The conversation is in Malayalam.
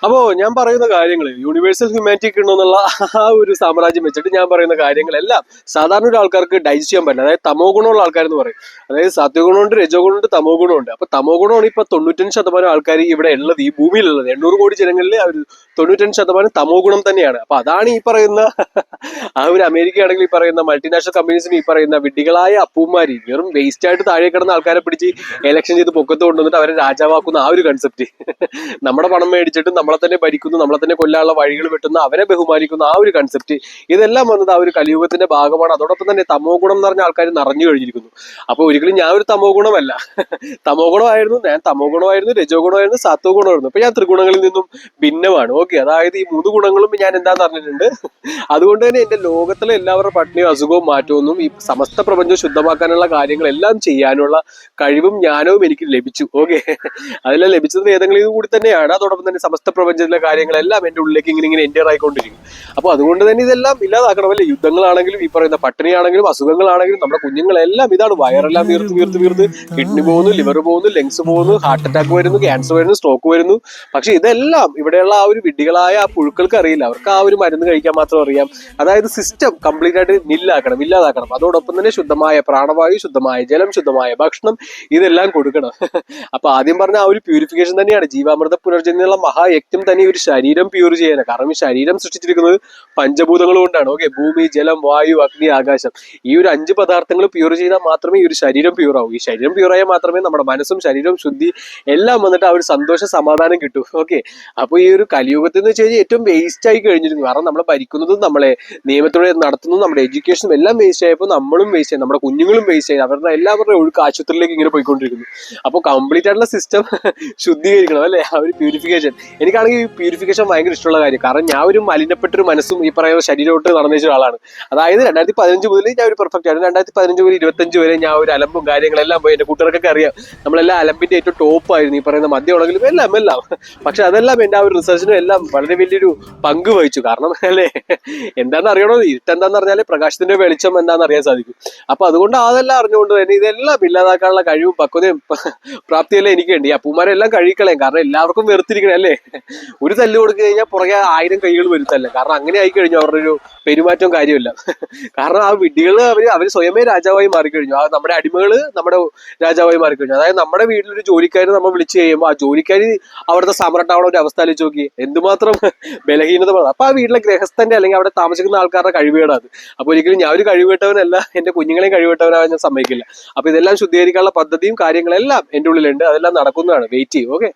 അപ്പോ ഞാൻ പറയുന്ന കാര്യങ്ങൾ യൂണിവേഴ്സൽ ഹ്യൂമാനിറ്റി കിട്ടണമെന്നുള്ള ആ ഒരു സാമ്രാജ്യം വെച്ചിട്ട് ഞാൻ പറയുന്ന കാര്യങ്ങളെല്ലാം സാധാരണ ഒരു ആൾക്കാർക്ക് ഡൈജസ്റ്റ് ചെയ്യാൻ പറ്റില്ല. അതായത് തമോ ഗുണമുള്ള ആൾക്കാരെന്ന് പറയും. അതായത് സത്വ ഗുണമുണ്ട്, രജോ ഗുണമുണ്ട്, തമോ ഗുണമുണ്ട്. അപ്പൊ തമോ ഗുണമാണ് ഇപ്പൊ 95% ആൾക്കാർ ഇവിടെ ഉള്ളത്, ഈ ഭൂമിയിലുള്ളത്. 800 കോടി ജനങ്ങളിൽ ആ ഒരു 95% തമോ ഗുണം തന്നെയാണ്. അപ്പൊ അതാണ് ഈ പറയുന്ന ആ ഒരു അമേരിക്ക ആണെങ്കിൽ ഈ പറയുന്ന മൾട്ടിനാഷണൽ കമ്പനീസിന് ഈ പറയുന്ന വിഡ്ഢികളായ അപ്പൂമാരി വെറും വേസ്റ്റ് ആയിട്ട് താഴെ കിടന്ന ആൾക്കാരെ പിടിച്ച് എലക്ഷൻ ചെയ്ത് പൊക്കത്ത് കൊണ്ടുവന്നിട്ട് അവരെ രാജാവാക്കുന്ന ആ ഒരു കൺസെപ്റ്റ്. നമ്മുടെ പണം മേടിച്ചിട്ട് നമ്മളെ തന്നെ ഭരിക്കുന്നു, നമ്മളെ തന്നെ കൊല്ലാനുള്ള വഴികൾ വെട്ടുന്ന, അവരെ ബഹുമാനിക്കുന്ന ആ ഒരു കൺസെപ്റ്റ്, ഇതെല്ലാം വന്നത് ആ ഒരു കലിയുഗത്തിന്റെ ഭാഗമാണ്. അതോടൊപ്പം തന്നെ തമോ ഗുണം എന്ന് പറഞ്ഞ ആൾക്കാർ നിറഞ്ഞു കഴിഞ്ഞിരിക്കുന്നു. അപ്പൊ ഒരിക്കലും ഞാൻ ഒരു തമോ ഗുണമല്ല. തമോ ഗുണമായിരുന്നു ഞാൻ, തമോ ഗുണമായിരുന്നു, രജോ ഗുണമായിരുന്നു, സാത്വ ഗുണമായിരുന്നു. അപ്പൊ ഞാൻ ത്രിഗുണങ്ങളിൽ നിന്നും ഭിന്നമാണ്. ഓക്കെ, അതായത് ഈ 3 ഗുണങ്ങളും ഞാൻ എന്താന്ന് പറഞ്ഞിട്ടുണ്ട്. അതുകൊണ്ട് തന്നെ എന്റെ ലോകത്തിലെ എല്ലാവരുടെ പട്ടിണിയും അസുഖവും മാറ്റമൊന്നും ഈ സമസ്ത പ്രപഞ്ചം ശുദ്ധമാക്കാനുള്ള കാര്യങ്ങളെല്ലാം ചെയ്യാനുള്ള കഴിവും ജ്ഞാനവും എനിക്ക് ലഭിച്ചു. ഓക്കെ, അതെല്ലാം ലഭിച്ചത് വേദങ്ങളിൽ കൂടി തന്നെയാണ്. അതോടൊപ്പം തന്നെ സമസ്ത പ്രപഞ്ചത്തിലെ കാര്യങ്ങളെല്ലാം എന്റെ ഉള്ളിലേക്ക് ഇങ്ങനെ എൻ്റർ ആയിക്കൊണ്ടിരിക്കും. അപ്പൊ അതുകൊണ്ട് തന്നെ ഇതെല്ലാം ഇല്ലാതാക്കണം അല്ലേ? യുദ്ധങ്ങളാണെങ്കിലും ഈ പറയുന്ന പട്ടിണിയാണെങ്കിലും അസുഖങ്ങളാണെങ്കിലും നമ്മുടെ കുഞ്ഞുങ്ങളെല്ലാം ഇതാണ്. വയറെല്ലാം വീർത്ത് വീർത്ത് വീർത്ത് കിഡ്നി പോകുന്നു, ലിവർ പോകുന്നു, ലങ്സ് പോകുന്നു, ഹാർട്ട് അറ്റാക്ക് വരുന്നു, ക്യാൻസർ വരുന്നു, സ്ട്രോക്ക് വരുന്നു. പക്ഷെ ഇതെല്ലാം ഇവിടെയുള്ള ആ ഒരു വിഡ്ഢികളായ ആ പുഴുക്കൾക്ക് അറിയില്ല. അവർക്ക് ആ ഒരു മരുന്ന് കഴിക്കാൻ മാത്രം അറിയാം. അതായത് സിസ്റ്റം കംപ്ലീറ്റ് ആയിട്ട് നില്ലാക്കണം, ഇല്ലാതാക്കണം. അതോടൊപ്പം തന്നെ ശുദ്ധമായ പ്രാണവായു, ശുദ്ധമായ ജലം, ശുദ്ധമായ ഭക്ഷണം, ഇതെല്ലാം കൊടുക്കണം. അപ്പൊ ആദ്യം പറഞ്ഞ ആ ഒരു പ്യൂരിഫിക്കേഷൻ തന്നെയാണ് ജീവാമൃത പുനർജന്യുള്ള മഹായജ്ഞം തന്നെ ഒരു ശരീരം പ്യൂർ ചെയ്യാനാണ്. കാരണം ഈ ശരീരം സൃഷ്ടിച്ചിരിക്കുന്നത് പഞ്ചഭൂതങ്ങൾ കൊണ്ടാണ്. ഓക്കെ, ഭൂമി, ജലം, വായു, അഗ്നി, ആകാശം, ഈ ഒരു 5 പദാർത്ഥങ്ങൾ പ്യൂർ ചെയ്താൽ മാത്രമേ ഈ ഒരു ശരീരം പ്യൂർ ആവൂ. ഈ ശരീരം പ്യൂർ ആയാൽ മാത്രമേ നമ്മുടെ മനസ്സും ശരീരവും ശുദ്ധി എല്ലാം വന്നിട്ട് ആ ഒരു സന്തോഷ സമാധാനം കിട്ടൂ. ഓക്കെ, അപ്പൊ ഈ ഒരു കലിയുഗത്തിൽ എന്ന് വെച്ച് കഴിഞ്ഞാൽ ഏറ്റവും വേസ്റ്റ് ആയി കഴിഞ്ഞിരുന്നു. കാരണം നമ്മളെ ഭരിക്കുന്നതും നമ്മളെ നിയമത്തോടെ നടത്തുന്നതും നമ്മുടെ എഡ്യൂക്കേഷനും എല്ലാം വേസ്റ്റ് ആയപ്പോൾ നമ്മളും വേസ്റ്റ് ആയി, നമ്മുടെ കുഞ്ഞുങ്ങളും വേസ്റ്റ് ആയി. അവരുടെ എല്ലാവരുടെ ഒഴുക്ക് ആശുപത്രിയിലേക്ക് ഇങ്ങനെ പോയിക്കൊണ്ടിരിക്കുന്നു. അപ്പോൾ കംപ്ലീറ്റ് ആയിട്ടുള്ള സിസ്റ്റം ശുദ്ധീകരിക്കണം അല്ലെ, ആ ഒരു പ്യൂരിഫിക്കേഷൻ. എനിക്കാണെങ്കിൽ ഈ പ്യൂരിഫിക്കേഷൻ ഭയങ്കര ഇഷ്ടമുള്ള കാര്യം. കാരണം ഞാൻ ഒരു മലിനപ്പെട്ടൊരു മനസ്സും ഈ പറയുന്ന ശരീരമായിട്ട് നടന്ന ഒരാളാണ്. അതായത് 2015 മുതൽ ഞാൻ ഒരു പെർഫെക്റ്റ് ആണ്. 2015 മുതൽ 25 വരെ ഞാൻ ഒരു അലമ്പും കാര്യങ്ങളെല്ലാം പോയി. എന്റെ കൂട്ടുകാർക്കൊക്കെ അറിയാം, നമ്മളെല്ലാം അലമ്പിന്റെ ഏറ്റവും ടോപ്പ് ആയിരുന്നു ഈ പറയുന്ന മദ്യമാണെങ്കിലും എല്ലാം. പക്ഷെ അതെല്ലാം എന്റെ ആ ഒരു റിസർച്ചിനും എല്ലാം വളരെ വലിയൊരു പങ്ക് വഹിച്ചു. കാരണം അല്ലേ, എന്താണെന്ന് അറിയണോ, ഇരുട്ടെന്താന്ന് പറഞ്ഞാൽ പ്രകാശത്തിന്റെ വെളിച്ചം എന്താണെന്ന് അറിയാൻ സാധിക്കും. അപ്പൊ അതുകൊണ്ട് അതെല്ലാം അറിഞ്ഞുകൊണ്ട് തന്നെ ഇതെല്ലാം ഇല്ലാതാക്കാനുള്ള കഴിവും പക്വതയും പ്രാപ്തിയല്ലേ എനിക്ക് വേണ്ടി. അപ്പൂമാരെല്ലാം കഴുകിക്കളയും. കാരണം എല്ലാവർക്കും വെറുത്തിരിക്കണേ അല്ലേ. ഒരു തല്ല് കൊടുത്തു കഴിഞ്ഞാൽ പുറകെ 1000 കൈകൾ വരുത്തല്ലേ. കാരണം അങ്ങനെ ആയി കഴിഞ്ഞു അവരുടെ ഒരു പെരുമാറ്റവും കാര്യമില്ല. കാരണം ആ വിഡ്ഢികള് അവര് സ്വയമേ രാജാവായി മാറിക്കഴിഞ്ഞു. ആ നമ്മുടെ അടിമകള് നമ്മുടെ രാജാവായി മാറിക്കഴിഞ്ഞു. അതായത് നമ്മുടെ വീട്ടിലൊരു ജോലിക്കാരി നമ്മൾ വിളിച്ചു കഴിയുമ്പോൾ ആ ജോലിക്കാരി അവിടുത്തെ സമ്രാട്ടാവണ ഒരു അവസ്ഥ ആലോചിച്ച് നോക്കി, എന്തുമാത്രം ബലഹീനത. അപ്പൊ ആ വീട്ടിലെ ഗൃഹസ്ഥന്റെ അല്ലെങ്കിൽ അവിടെ താമസിക്കുന്ന ആൾക്കാരുടെ കഴിവുകേടാ അത്. അപ്പൊ ഒരിക്കലും ഞാൻ ഒരു കഴിവുകെട്ടവനല്ല, എന്റെ കുഞ്ഞുങ്ങളെയും കഴിവുകെട്ടവനാവാൻ ഞാൻ സമ്മതിക്കില്ല. അപ്പൊ ഇതെല്ലാം ശുദ്ധീകരിക്കാനുള്ള പദ്ധതിയും കാര്യങ്ങളെല്ലാം എന്റെ ഉള്ളിലുണ്ട്. അതെല്ലാം നടക്കുന്നതാണ്. വെയിറ്റ് ചെയ്യും. ഓക്കെ.